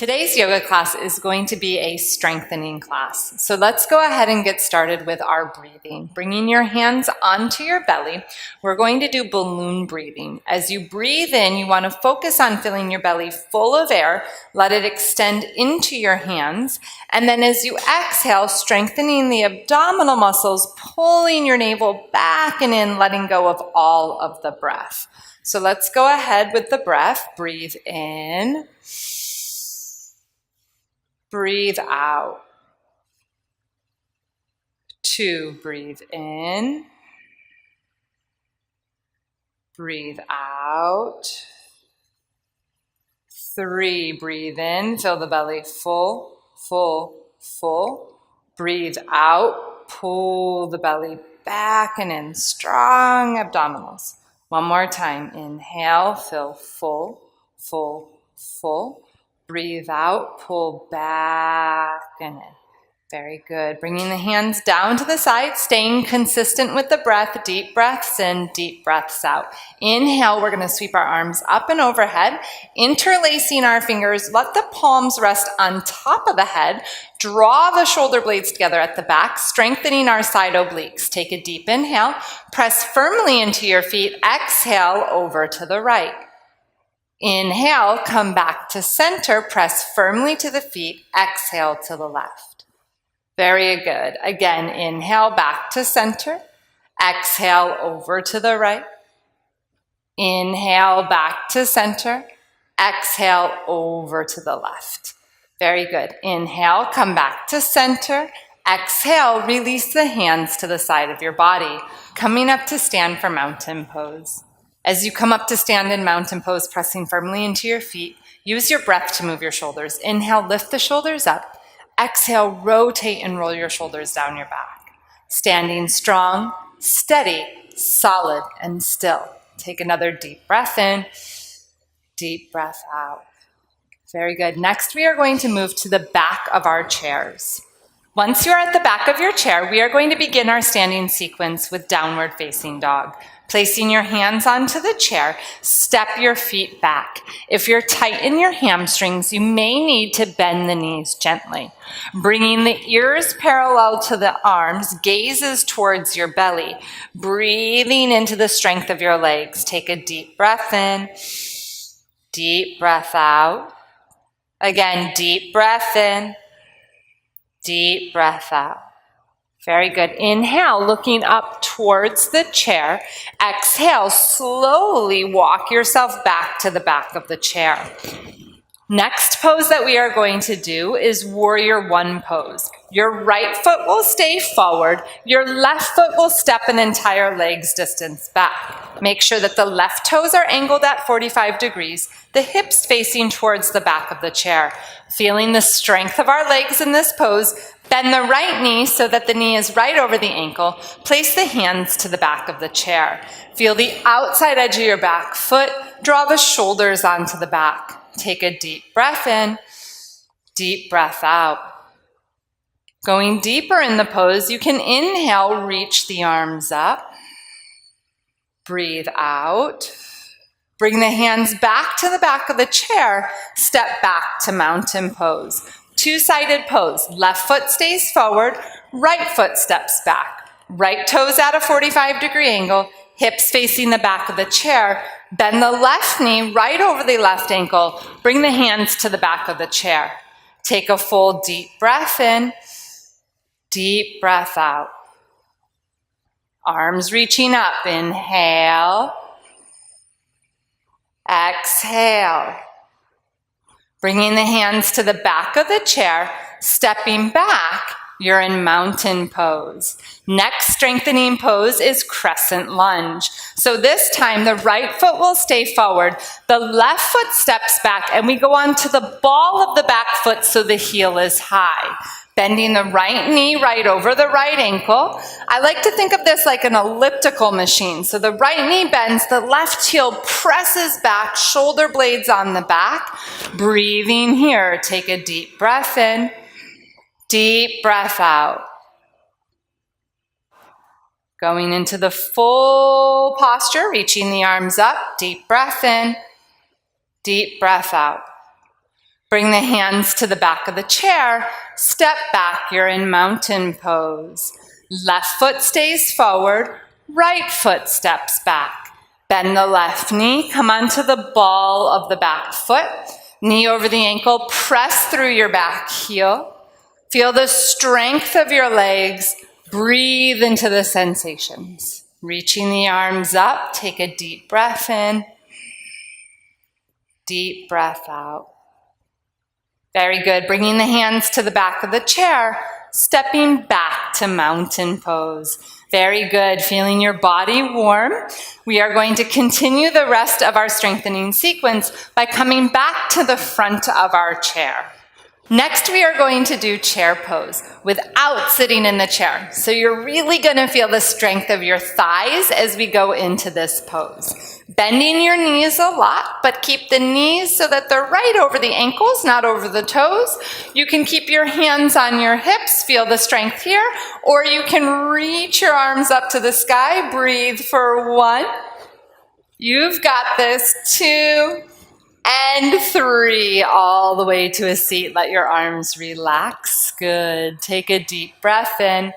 Today's yoga class is going to be a strengthening class. So let's go ahead and get started with our breathing. Bringing your hands onto your belly, we're going to do balloon breathing. As you breathe in, you want to focus on filling your belly full of air. Let it extend into your hands. And then as you exhale, strengthening the abdominal muscles, pulling your navel back and in, letting go of all of the breath. So let's go ahead with the breath. Breathe in. Breathe out. 2, breathe in. Breathe out. 3, breathe in. Fill the belly full, full, full. Breathe out. Pull the belly back and in. Strong abdominals. One more time. Inhale, fill full, full, full. Breathe out, pull back and in. Very good. Bringing the hands down to the side, staying consistent with the breath. Deep breaths in, deep breaths out. Inhale, we're going to sweep our arms up and overhead, interlacing our fingers. Let the palms rest on top of the head. Draw the shoulder blades together at the back, strengthening our side obliques. Take a deep inhale. Press firmly into your feet. Exhale over to the right. Inhale, come back to center, press firmly to the feet, exhale to the left. Very good. Again, inhale back to center, exhale over to the right. Inhale back to center, exhale over to the left. Very good. Inhale, come back to center, exhale, release the hands to the side of your body, coming up to stand for mountain pose. As you come up to stand in mountain pose, pressing firmly into your feet, use your breath to move your shoulders. Inhale, lift the shoulders up. Exhale, rotate and roll your shoulders down your back. Standing strong, steady, solid, and still. Take another deep breath in, deep breath out. Very good. Next, we are going to move to the back of our chairs. Once you are at the back of your chair, we are going to begin our standing sequence with downward facing dog. Placing your hands onto the chair, step your feet back. If you're tight in your hamstrings, you may need to bend the knees gently. Bringing the ears parallel to the arms, gazes towards your belly. Breathing into the strength of your legs. Take a deep breath in, deep breath out. Again, deep breath in, deep breath out. Very good. Inhale, looking up towards the chair. Exhale, slowly walk yourself back to the back of the chair. Next pose that we are going to do is Warrior One pose. Your right foot will stay forward. Your left foot will step an entire leg's distance back. Make sure that the left toes are angled at 45 degrees, the hips facing towards the back of the chair. Feeling the strength of our legs in this pose, bend the right knee so that the knee is right over the ankle. Place the hands to the back of the chair. Feel the outside edge of your back foot. Draw the shoulders onto the back. Take a deep breath in, deep breath out. Going deeper in the pose, you can inhale, reach the arms up. Breathe out. Bring the hands back to the back of the chair. Step back to mountain pose. Two-sided pose. Left foot stays forward, right foot steps back. Right toes at a 45-degree angle, hips facing the back of the chair. Bend the left knee right over the left ankle. Bring the hands to the back of the chair. Take a full deep breath in, deep breath out. Arms reaching up. Inhale. Exhale. Bringing the hands to the back of the chair, stepping back, you're in mountain pose. Next strengthening pose is Crescent Lunge. So this time the right foot will stay forward, the left foot steps back, and we go on to the ball of the back foot so the heel is high. Bending the right knee right over the right ankle. I like to think of this like an elliptical machine. So the right knee bends, the left heel presses back, shoulder blades on the back. Breathing here. Take a deep breath in, deep breath out. Going into the full posture, reaching the arms up, deep breath in, deep breath out. Bring the hands to the back of the chair. Step back, you're in mountain pose. Left foot stays forward, right foot steps back. Bend the left knee, come onto the ball of the back foot. Knee over the ankle, press through your back heel. Feel the strength of your legs. Breathe into the sensations. Reaching the arms up, take a deep breath in. Deep breath out. Very good. Bringing the hands to the back of the chair, stepping back to mountain pose. Very good. Feeling your body warm. We are going to continue the rest of our strengthening sequence by coming back to the front of our chair. Next, we are going to do chair pose without sitting in the chair. So you're really going to feel the strength of your thighs as we go into this pose. Bending your knees a lot, but keep the knees so that they're right over the ankles, not over the toes. You can keep your hands on your hips, feel the strength here, or you can reach your arms up to the sky. Breathe for 1. You've got this. 2. And 3, all the way to a seat. Let your arms relax. Good. Take a deep breath in.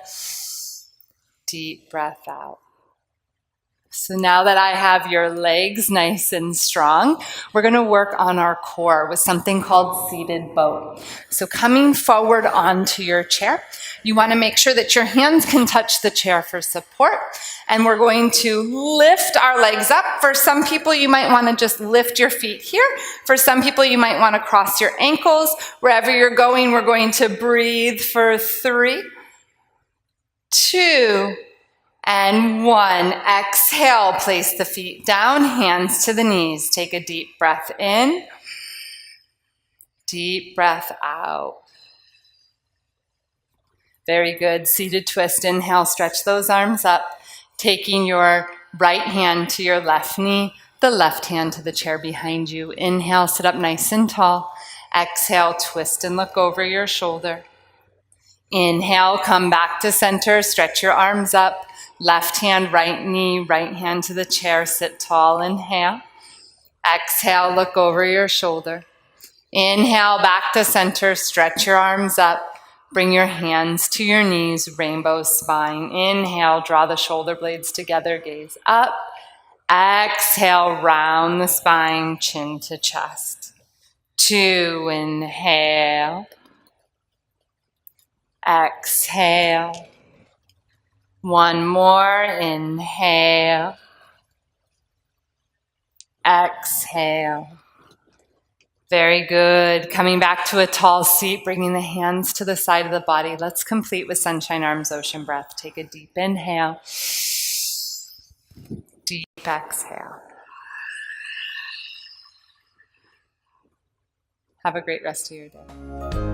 Deep breath out. So now that I have your legs nice and strong, we're going to work on our core with something called seated boat. So coming forward onto your chair, you want to make sure that your hands can touch the chair for support. And we're going to lift our legs up. For some people, you might want to just lift your feet here. For some people, you might want to cross your ankles. Wherever you're going, we're going to breathe for 3, 2, and 1. Exhale, place the feet down, hands to the knees. Take a deep breath in. Deep breath out. Very good. Seated twist. Inhale, stretch those arms up. Taking your right hand to your left knee, the left hand to the chair behind you. Inhale, sit up nice and tall. Exhale, twist and look over your shoulder. Inhale, come back to center, stretch your arms up. Left hand, right knee, right hand to the chair, sit tall. Inhale. Exhale, look over your shoulder. Inhale, back to center, stretch your arms up. Bring your hands to your knees, rainbow spine. Inhale, draw the shoulder blades together, gaze up. Exhale, round the spine, chin to chest. 2, inhale. Exhale. 1 more, inhale. Exhale. Very good. Coming back to a tall seat, bringing the hands to the side of the body. Let's complete with sunshine arms, ocean breath. Take a deep inhale. Deep exhale. Have a great rest of your day.